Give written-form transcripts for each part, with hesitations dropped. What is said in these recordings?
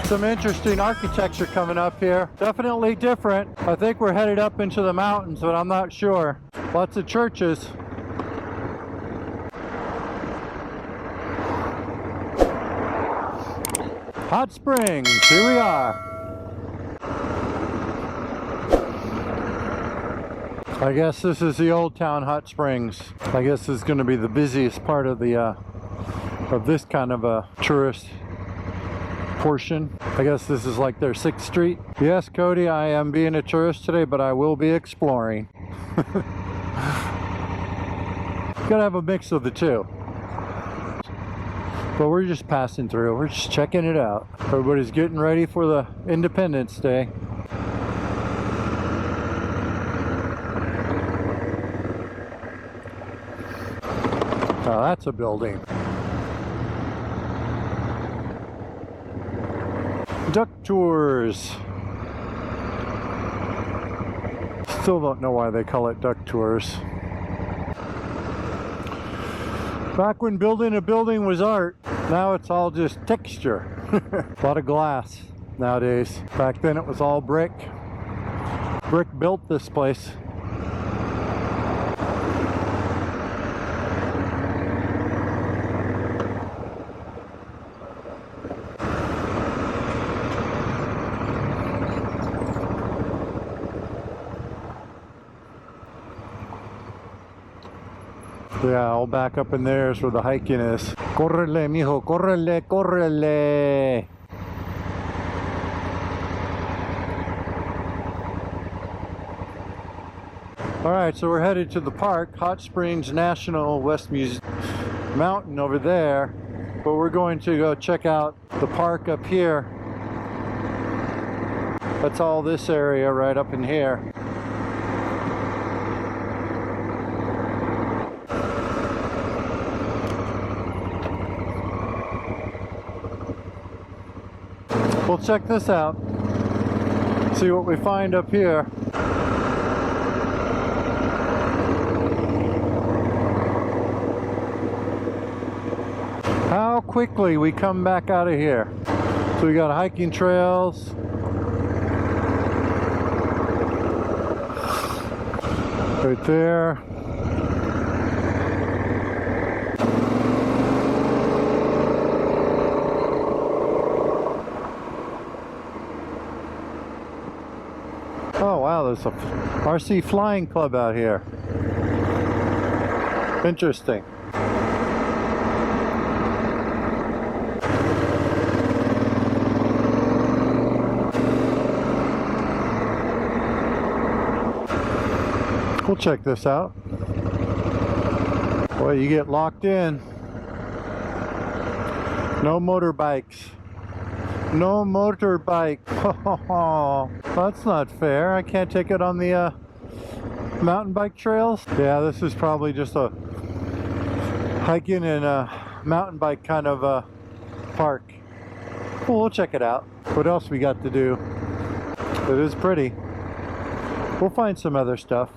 Some interesting architecture coming up here. Definitely different. I think we're headed up into the mountains, but I'm not sure. Lots of churches. Hot Springs, here we are. I guess this is the Old Town Hot Springs. I guess this is going to be the busiest part of the of this kind of a tourist portion. I guess this is like their 6th Street. Yes, Cody, I am being a tourist today, but I will be exploring. Gotta have a mix of the two. But we're just passing through. We're just checking it out. Everybody's getting ready for the Independence Day. Oh, that's a building. Duck tours. Still don't know why they call it duck tours. Back when building a building was art, now it's all just texture. A lot of glass nowadays. Back then it was all brick. Brick built this place. Yeah, all back up in there is where the hiking is. Correle, mijo, correle, correle. Alright, so we're headed to the park, Hot Springs National West Mountain over there. But we're going to go check out the park up here. That's all this area right up in here. We'll check this out, see what we find up here. How quickly we come back out of here. So we got hiking trails. Right there. Oh wow, there's a RC flying club out here. Interesting. We'll check this out. Boy, you get locked in. No motorbikes. No motorbike. Oh, that's not fair. I can't take it on the mountain bike trails. Yeah, this is probably just a hiking and a mountain bike kind of park. Well, we'll check it out. What else we got to do? It is pretty. We'll find some other stuff.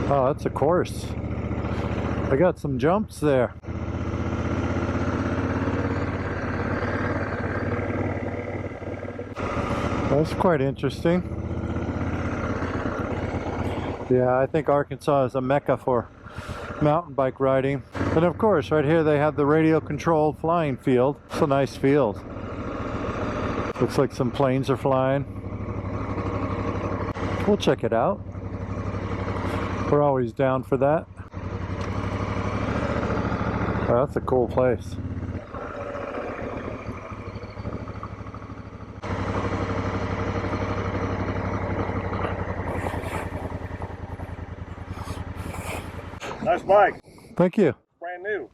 Oh, that's a course. I got some jumps there. That's quite interesting. Yeah, I think Arkansas is a mecca for mountain bike riding. And of course, right here they have the radio controlled flying field. It's a nice field. Looks like some planes are flying. We'll check it out. We're always down for that. Oh, that's a cool place. Nice bike. Thank you. Brand new.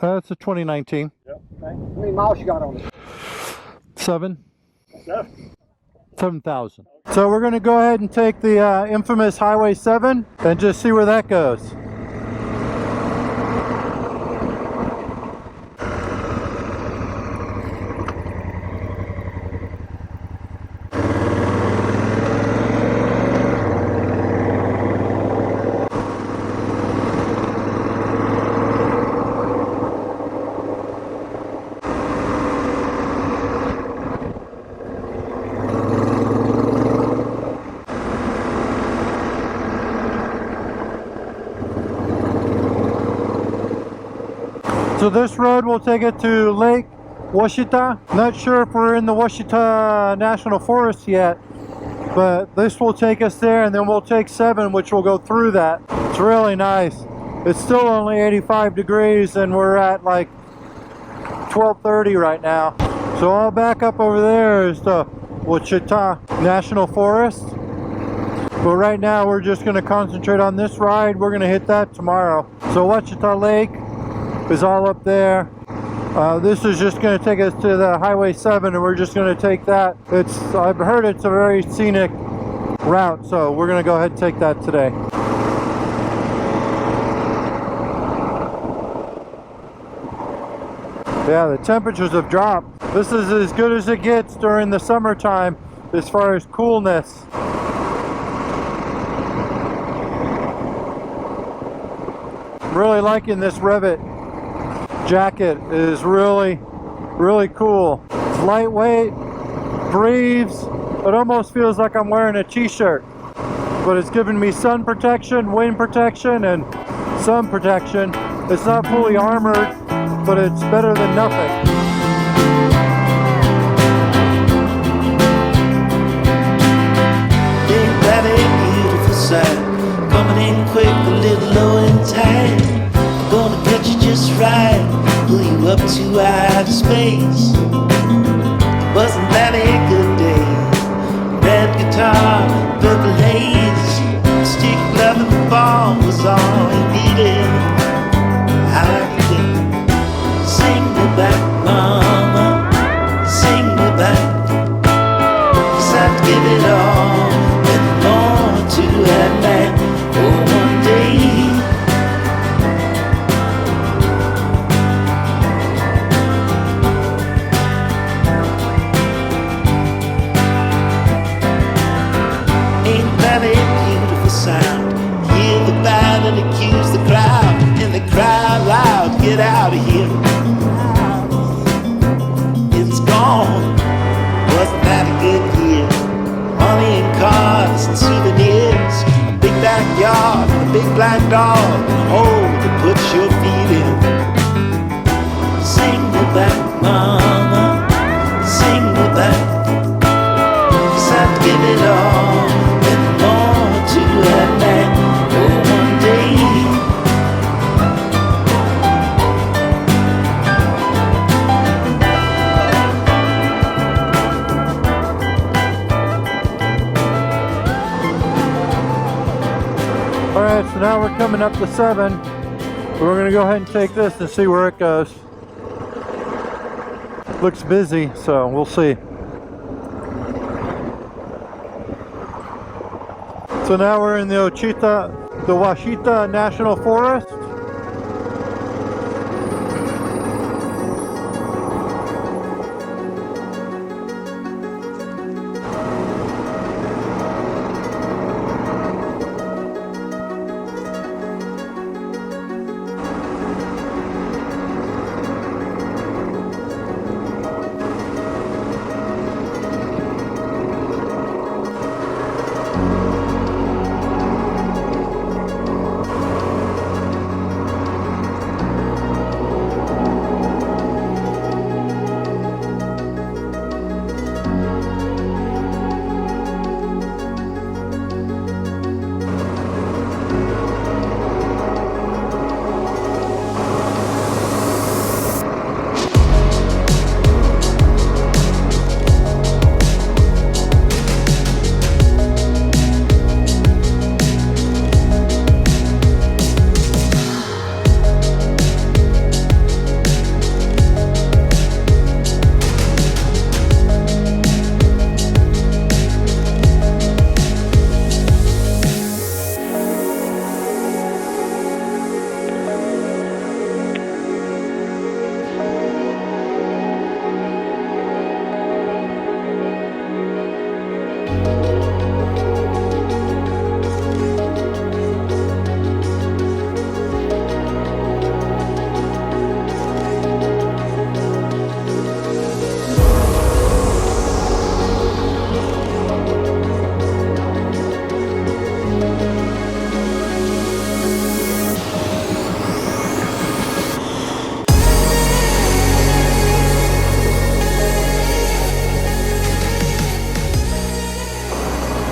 It's a 2019. Yep. How many miles you got on it? 7,000. So we're going to go ahead and take the infamous Highway 7 and just see where that goes. So this road will take it to Lake Ouachita. Not sure if we're in the Ouachita National Forest yet, but this will take us there, and then we'll take 7, which will go through that. It's really nice. It's still only 85 degrees and we're at like 12:30 right now. So all back up over there is the Ouachita National Forest. But right now we're just going to concentrate on this ride. We're going to hit that tomorrow. So Ouachita Lake is all up there. This is just going to take us to the Highway 7, and we're just going to take that. I've heard it's a very scenic route, so we're going to go ahead and take that today. Yeah, the temperatures have dropped. This is as good as it gets during the summertime as far as coolness. I'm really liking this Revit jacket. It is really cool. It's lightweight, breathes. It almost feels like I'm wearing a t-shirt, but it's giving me sun protection, wind protection, and sun protection. It's not fully armored, but it's better than nothing. Ain't that a beautiful sight? Coming in quick, a little low in time. I'm gonna catch you just right, pull you up to outer space. Wasn't that a good day? Red guitar, purple haze, stick glove and the ball was all you needed. I did. Sing me back, mama, sing me back. 'Cause I'd give it all and more to that night. Oh, one day. Ain't that a beautiful sound? Hear the band and accuse the crowd, and the crowd loud, get out of here. It's gone. Wasn't that a good year? Money and cars and souvenirs, a big backyard, a big black dog, a hole to put your feet in. Sing me back, mama, sing me back. 'Cause I'd give it all and more to that night. Oh, one day. Alright, so now we're coming up to 7. We're going to go ahead and take this and see where it goes. Looks busy, so we'll see. So now we're in the Ouachita National Forest.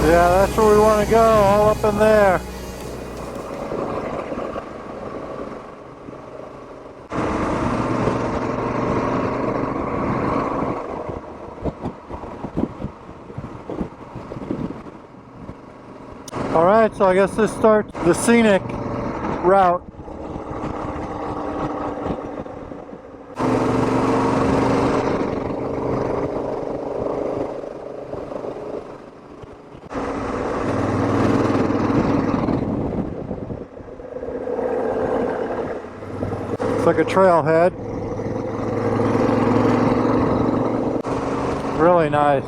Yeah, that's where we want to go, all up in there. Alright, so I guess this starts the scenic route. It's like a trailhead. Really nice.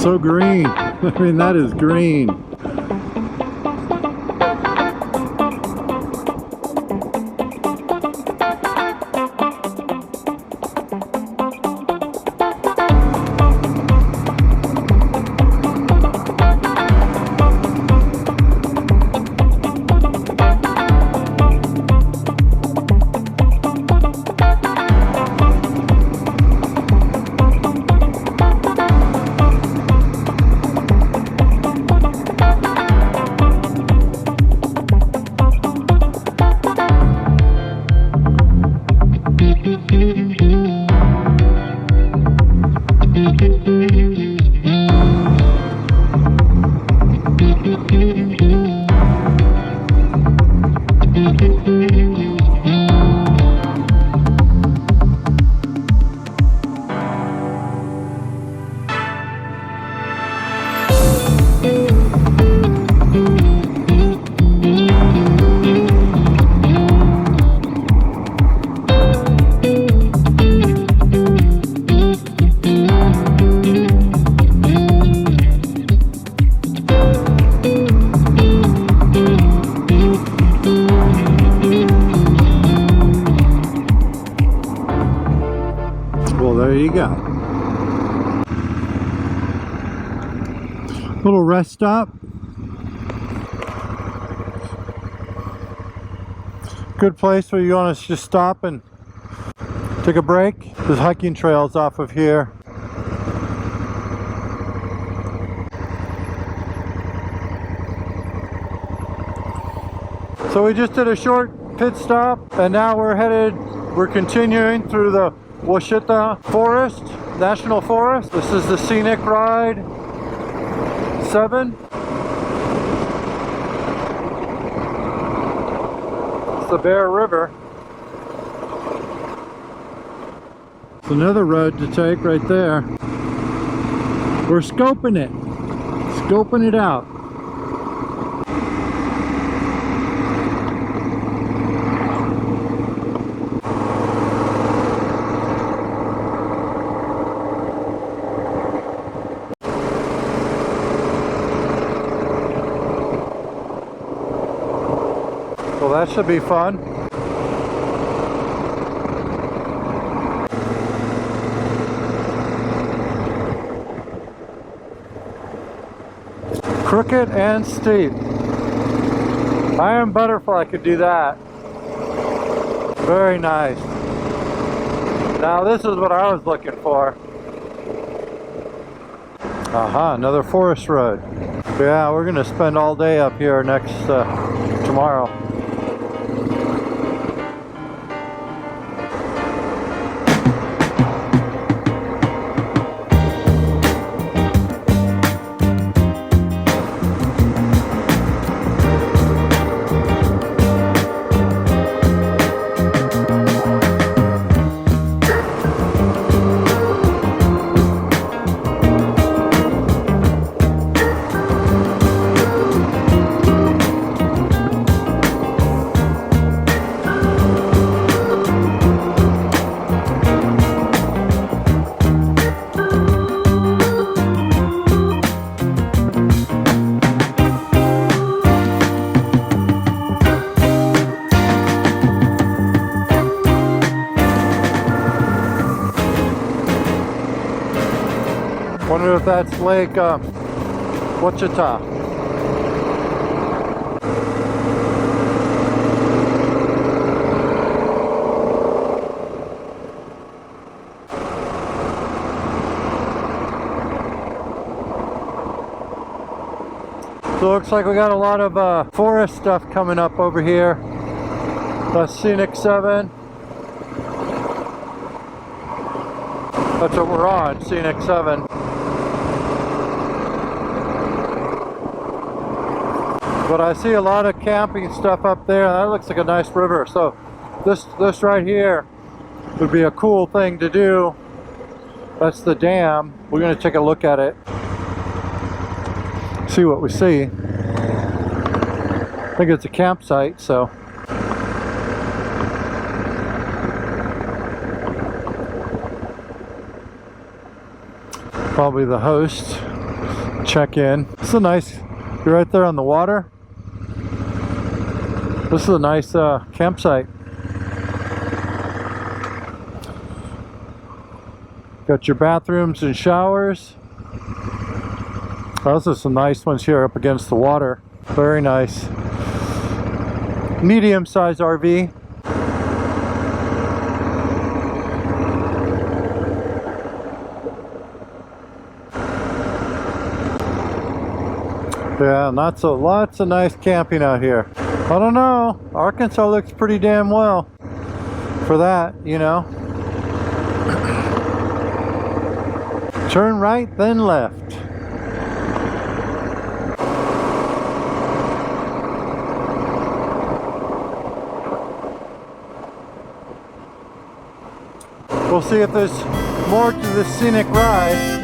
So green. I mean, that is green. There you go. Little rest stop. Good place where you want to just stop and take a break. There's hiking trails off of here. So we just did a short pit stop and now we're continuing through the Ouachita National Forest. This is the Scenic Ride 7. It's the Bear River. It's another road to take right there. We're scoping it out. Well, that should be fun. Crooked and steep. Iron Butterfly could do that. Very nice. Now this is what I was looking for. Aha, another forest road. Yeah, we're gonna spend all day up here tomorrow. Wonder if that's Lake Ouachita. So looks like we got a lot of forest stuff coming up over here. That's Scenic 7. That's what we're on, Scenic 7. But I see a lot of camping stuff up there. That looks like a nice river. So this right here would be a cool thing to do. That's the dam. We're going to take a look at it. See what we see. I think it's a campsite, so. Probably the host. Check in. It's a nice, you're right there on the water. This is a nice campsite. Got your bathrooms and showers. Those are some nice ones here up against the water. Very nice. Medium-sized RV. Yeah, lots of nice camping out here. I don't know. Arkansas looks pretty damn well for that, you know. Turn right, then left. We'll see if there's more to this scenic ride.